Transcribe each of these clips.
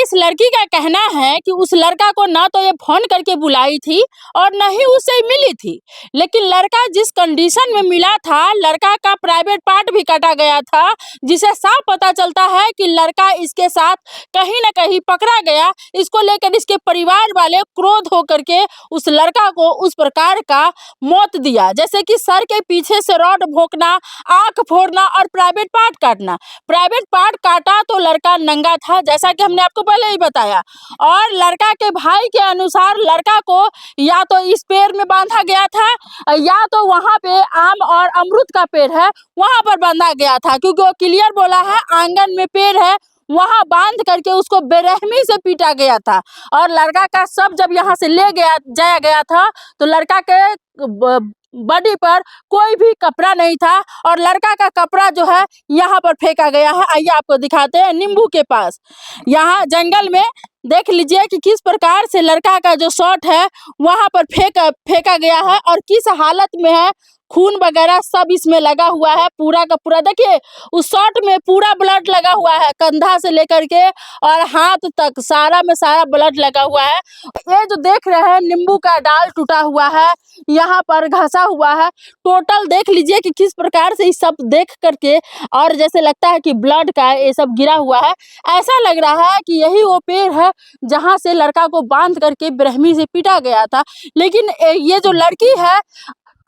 इस लड़की का कहना है कि उस लड़का को ना तो ये फोन करके बुलाई थी और न ही उससे मिली थी, लेकिन लड़का जिस कंडीशन में मिला था, लड़का का प्राइवेट पार्ट भी काटा गया था, जिसे साफ पता चलता है कि लड़का इसके साथ कहीं न कहीं पकड़ा गया। इसको लेकर इसके परिवार वाले क्रोध होकर के उस लड़का को उस प्रकार का मौत दिया, जैसे कि सर के पीछे से रॉड भोंकना, आंख फोड़ना और प्राइवेट पार्ट काटना। प्राइवेट पार्ट काटा तो लड़का नंगा था, जैसा कि हमने आपको पहले ही बताया, और लड़का के भाई के अनुसार लड़का को या तो इस पेड़ में बांधा गया था या तो वहां पे आम और अमरूद का पेड़ है वहां पर बांधा गया था, क्योंकि वो क्लियर बोला है आंगन में पेड़ है वहां बांध करके उसको बेरहमी से पीटा गया था। और लड़का का शव जब यहाँ से ले गया जाया गया था तो लड़का के बॉडी पर कोई भी कपड़ा नहीं था और लड़का का कपड़ा जो है यहाँ पर फेंका गया है। आइए आपको दिखाते हैं नींबू के पास, यहाँ जंगल में देख लीजिए कि किस प्रकार से लड़का का जो शर्ट है वहां पर फेंका गया है और किस हालत में है, खून वगैरह सब इसमें लगा हुआ है पूरा का पूरा। देखिए उस शर्ट में पूरा ब्लड लगा हुआ है, कंधा से लेकर के और हाथ तक सारा में सारा ब्लड लगा हुआ है। ये जो देख रहे हैं नींबू का डाल टूटा हुआ है, यहाँ पर घसा हुआ है। टोटल देख लीजिए कि किस प्रकार से इस सब देख करके और जैसे लगता है कि ब्लड का ये सब गिरा हुआ है। ऐसा लग रहा है कि यही वो पेड़ है जहाँ से लड़का को बांध करके बेरहमी से पीटा गया था। लेकिन ये जो लड़की है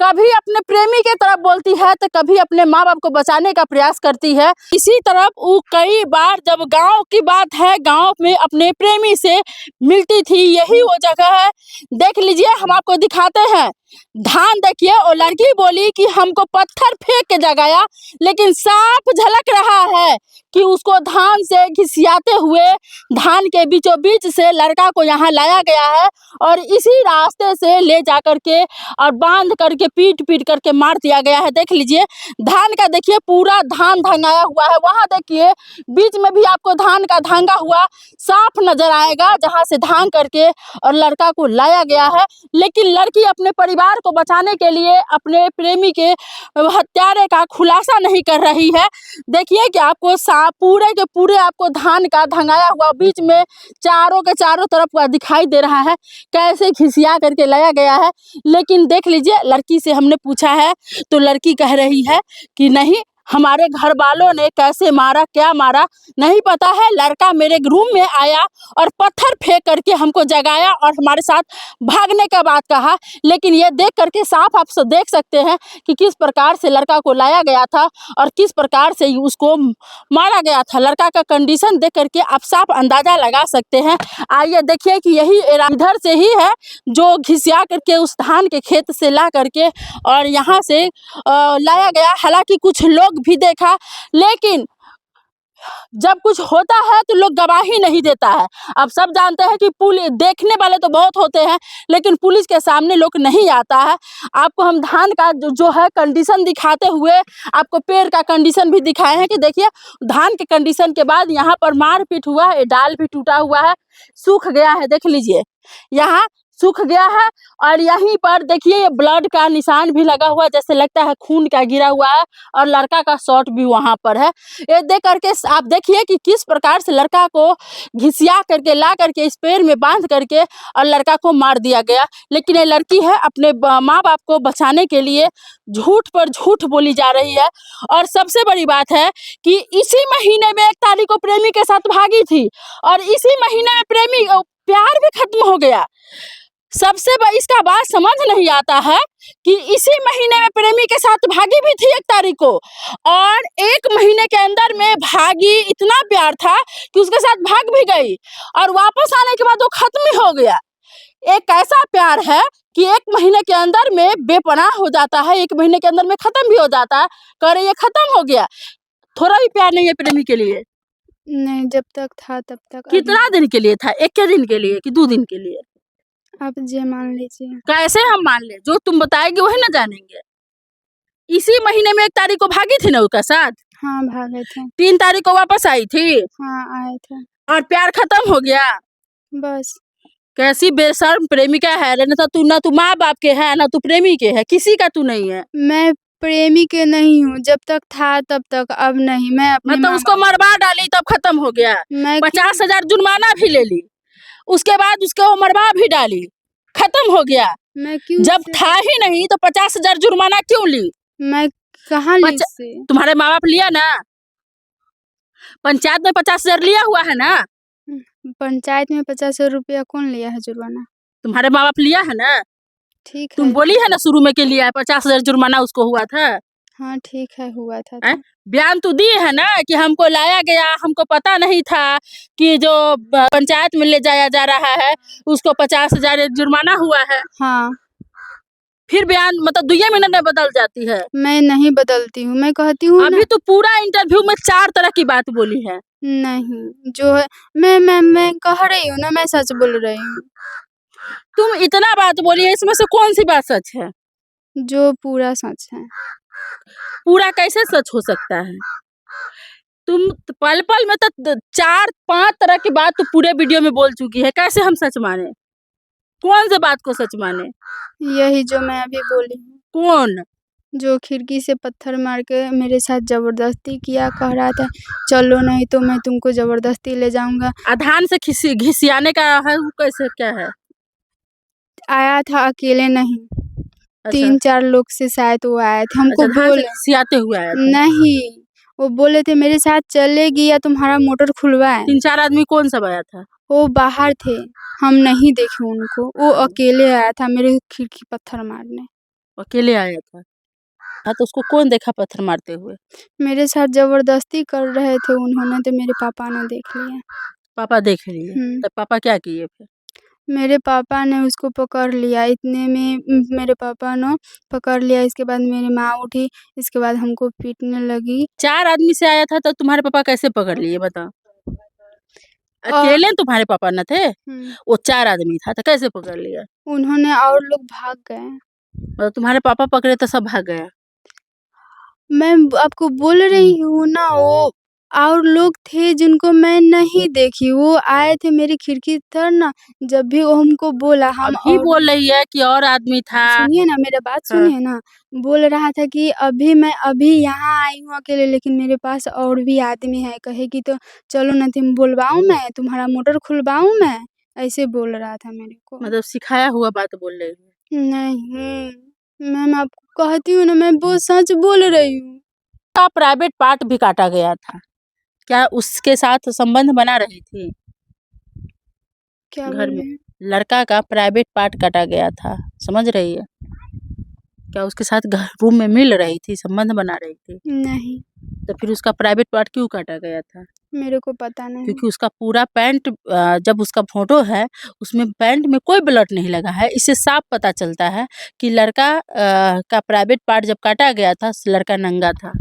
कभी अपने प्रेमी के तरफ बोलती है तो कभी अपने माँ बाप को बचाने का प्रयास करती है। इसी तरफ वो कई बार जब गांव की बात है, गांव में अपने प्रेमी से मिलती थी, यही वो जगह है। देख लीजिए हम आपको दिखाते हैं, धान देखिए। और लड़की बोली कि हमको पत्थर फेंक के जगाया, लेकिन साफ झलक रहा है कि उसको धान से घिसियाते हुए धान के बीचों बीच से लड़का को यहाँ लाया गया है और इसी रास्ते से ले जा करके और बांध करके पीट पीट करके मार दिया गया है। देख लीजिए धान का, देखिए पूरा धान धंगाया हुआ है। वहां देखिए बीच में भी आपको धान का धांगा हुआ साफ नजर आएगा जहां से धान करके और लड़का को लाया गया है। लेकिन लड़की अपने परिवार को बचाने के लिए अपने प्रेमी के हत्यारे का खुलासा नहीं कर रही है। देखिए कि आपको पूरे के पूरे आपको धान का धंगाया हुआ बीच में चारों के चारों तरफ का दिखाई दे रहा है, कैसे घिसिया करके लाया गया है। लेकिन देख लीजिए लड़की से हमने पूछा है तो लड़की कह रही है कि नहीं, हमारे घर वालों ने कैसे मारा, क्या मारा नहीं पता है। लड़का मेरे रूम में आया और पत्थर फेंक करके हमको जगाया और हमारे साथ भागने का बात कहा। लेकिन ये देख करके साफ आप सब देख सकते हैं कि किस प्रकार से लड़का को लाया गया था और किस प्रकार से उसको मारा गया था। लड़का का कंडीशन देख करके आप साफ अंदाजा लगा सकते हैं। आइए देखिए कि यही इधर से ही है जो घिसिया करके उस धान के खेत से ला करके और यहाँ से लाया गया। हालांकि कुछ लोग भी देखा, लेकिन जब कुछ होता है तो लोग गवाही नहीं देता है। अब सब जानते हैं कि पुलिस देखने वाले तो बहुत होते हैं, लेकिन पुलिस के सामने लोग नहीं आता है। आपको हम धान का जो है कंडीशन दिखाते हुए आपको पेड़ का कंडीशन भी दिखाए हैं कि देखिए धान के कंडीशन के बाद यहाँ पर मारपीट हुआ है, डाल भी टूटा हुआ है, सूख गया है। देख लीजिए यहाँ सूख गया है और यहीं पर देखिए ये ब्लड का निशान भी लगा हुआ है, जैसे लगता है खून का गिरा हुआ है और लड़का का शर्ट भी वहां पर है। ये देख करके आप देखिए कि किस प्रकार से लड़का को घिसिया करके ला करके इस पेड़ में बांध करके और लड़का को मार दिया गया। लेकिन ये लड़की है अपने माँ बाप को बचाने के लिए झूठ पर झूठ बोली जा रही है। और सबसे बड़ी बात है कि इसी महीने में 1 तारीख को प्रेमी के साथ भागी थी और इसी महीने में प्रेमी प्यार भी खत्म हो गया। सबसे इसका बात समझ नहीं आता है कि इसी महीने में प्रेमी के साथ भागी भी थी 1 तारीख को और 1 महीने के अंदर में भागी, इतना प्यार था कि उसके साथ भाग भी गई और वापस आने के बाद वो खत्म ही हो गया। एक ऐसा प्यार है कि 1 महीने के अंदर में बेपनाह हो जाता है, 1 महीने के अंदर में खत्म भी हो जाता है। करे ये खत्म हो गया, थोड़ा भी प्यार नहीं है प्रेमी के लिए। नहीं, जब तक था तब तक। कितना दिन के लिए था? 1 दिन के लिए कि 2 दिन के लिए? आप जे मान लीजिए। कैसे हम मान ले? जो तुम बताएगी वही ना जानेंगे। इसी महीने में 1 तारीख को भागी थी ना उसका साथ? हाँ भागे थे। 3 तारीख को वापस आई थी? हाँ आए थे। और प्यार खत्म हो गया? बस। कैसी बेशर्म प्रेमिका है रे, ना तू माँ बाप के है ना तू प्रेमी के है, किसी का तू नहीं है। मैं प्रेमी के नहीं हूँ, जब तक था तब तक, अब नहीं। मैं अपने मतलब माँ उसको बाप मरवा डाली तब खत्म हो गया। मैं क्यों 50,000 जुर्माना भी ले ली, उसके बाद उसको मरवा भी डाली, खत्म हो गया। मैं क्यों जब उससे था ही नहीं तो 50,000 जुर्माना क्यों ली? मैं कहाँ ली पच उससे? तुम्हारे माँ बाप लिया ना? पंचायत में 50,000 लिया हुआ है ना? पंचायत में 50,000 रुपया कौन लिया है जुर्माना? तुम्हारे माँ बाप लिया है ना? ठीक तुम है। बोली है ना शुरू में के लिया है, 50,000 जुर्माना उसको हुआ था। हाँ ठीक है, हुआ था हैं? तो। बयान तो दिए है ना कि हमको लाया गया, हमको पता नहीं था कि जो पंचायत में ले जाया जा रहा है उसको 50,000 जुर्माना हुआ है। हाँ। फिर बयान मतलब 2 मिनट में बदल जाती है। मैं नहीं बदलती हूँ, मैं कहती हूँ ना। अभी तो पूरा इंटरव्यू में 4 तरह की बात बोली है। नहीं, जो है मैं कह रही हूँ ना, मैं सच बोल रही हूँ। तुम इतना बात बोली है, इसमें से कौन सी बात सच है? जो पूरा सच है। पूरा कैसे सच हो सकता है? तुम पल पल में तो 4-5 तरह की बात तो पूरे वीडियो में बोल चुकी है, कैसे हम सच माने? कौन से बात को सच माने? यही जो मैं अभी बोली हूँ। कौन? जो खिड़की से पत्थर मार के मेरे साथ जबरदस्ती किया, कह रहा था चलो नहीं तो मैं तुमको जबरदस्ती ले जाऊंगा। आधान से घिसियाने का है, वो कैसे क्या है? आया था अकेले नहीं, अच्छा 3-4 लोग से शायद वो आए थे। हमको अच्छा, धान से बोले घिसियाते हुए आया था। नहीं, वो बोले थे मेरे साथ चलेगी या तुम्हारा मोटर खुलवाएं। 3-4 आदमी कौन सब आया था? वो बाहर थे, हम नहीं देखे उनको। वो अकेले आया था मेरे खिड़की पत्थर मारने। अकेले आया था? हाँ तो उसको कौन देखा पत्थर मारते हुए? मेरे साथ जबरदस्ती कर रहे थे उन्होंने, तो मेरे पापा ने देख लिया। पापा देख लिए? हम्म। तब पापा क्या किए फिर? मेरे पापा ने उसको पकड़ लिया, इतने में मेरे पापा ने पकड़ लिया। इसके बाद मेरी माँ उठी, इसके बाद हमको पीटने लगी। 4 आदमी से आया था तो तुम्हारे पापा कैसे पकड़ लिए बताओ? और अकेले तुम्हारे पापा न थे? वो 4 आदमी था तो कैसे पकड़ लिया? उन्होंने और लोग भाग गए। मतलब तुम्हारे पापा पकड़े तो सब भाग गया? मैं आपको बोल रही हूँ ना, वो और लोग थे जिनको मैं नहीं देखी। वो आए थे मेरी खिड़की तर ना, जब भी वो हमको बोला हम अभी और बोल रही है कि और आदमी था। सुनिए ना, मेरा बात हाँ। सुनिए ना। बोल रहा था कि मैं अभी यहाँ आई हूँ अकेले, लेकिन मेरे पास और भी आदमी है। कहेगी तो चलो ना, तुम बुलवाऊँ मैं, तुम्हारा मोटर खुलवाऊँ मैं, ऐसे बोल रहा था मेरे को। मतलब सिखाया हुआ बात बोल रही है। नहीं, मैम आपको कहती हूँ ना, मैं बहुत सच बोल रही हूँ। का प्राइवेट पार्ट भी काटा गया था, क्या उसके साथ संबंध बना रही थी? क्या घर बोल में रहे हैं? लड़का का प्राइवेट पार्ट काटा गया था, समझ रही है? क्या उसके साथ घर रूम में मिल रही थी, संबंध बना रही थी? नहीं, तो फिर उसका प्राइवेट पार्ट क्यों काटा गया था? मेरे को पता नहीं। क्योंकि उसका पूरा पैंट जब उसका फोटो है उसमें पैंट में कोई ब्लड नहीं लगा है। इससे साफ पता चलता है कि लड़का का प्राइवेट पार्ट जब काटा गया था लड़का नंगा था।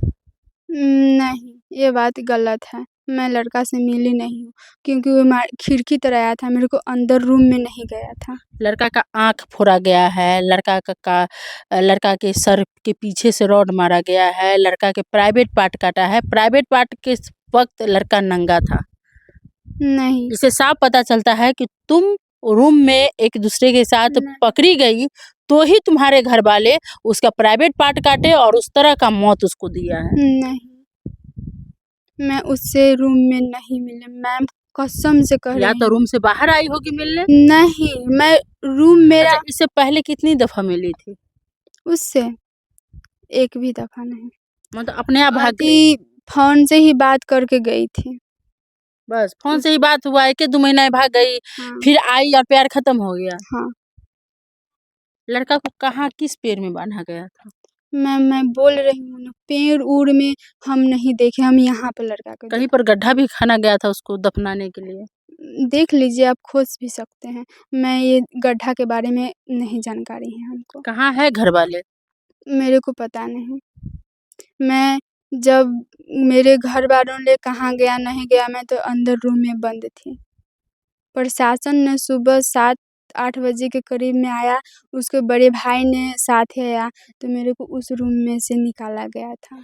नहीं, ये बात गलत है। मैं लड़का से मिली नहीं हूँ, क्योंकि वो खिड़की तर आया था, मेरे को अंदर रूम में नहीं गया था। लड़का का आँख फोड़ा गया है, लड़का के सर के पीछे से रॉड मारा गया है, लड़का के प्राइवेट पार्ट काटा है। प्राइवेट पार्ट के वक्त लड़का नंगा था। नहीं, इससे साफ पता चलता है कि तुम रूम में एक दूसरे के साथ नहीं। पकड़ी गई तो ही तुम्हारे घर वाले उसका प्राइवेट पार्ट काटे और उस तरह का मौत उसको दिया है। नहीं, मैं उससे रूम में नहीं मिली, मैम कसम से कह या रही तो हूँ। रूम से बाहर आई होगी मिलने। नहीं, मैं रूम मेरा अच्छा, इससे पहले कितनी दफा मिली थी? उससे एक भी दफा नहीं। मतलब अपने आप भाग गई? अति फोन से ही बात करके गई थी। बस फोन से ही बात हुआ, 1-2 महीना में भाग गई, हाँ। फिर आई और प्यार खत्म हो गया। हाँ, लड़का को कहाँ किस पेड़ में बांधा गया था? मैं बोल रही हूँ ना, पेड़ उड़ में हम नहीं देखे, हम यहाँ पे लड़का को कहीं देखा। पर गड्ढा भी खाना गया था उसको दफनाने के लिए? देख लीजिए, आप खोज भी सकते हैं। मैं ये गड्ढा के बारे में नहीं जानकारी है हमको। कहाँ है घर वाले? मेरे को पता नहीं। मैं जब मेरे घर वालों ने कहाँ गया नहीं गया, मैं तो अंदर रूम में बंद थी। प्रशासन ने सुबह 7-8 बजे के करीब में आया, उसके बड़े भाई ने साथ ही आया, तो मेरे को उस रूम में से निकाला गया था।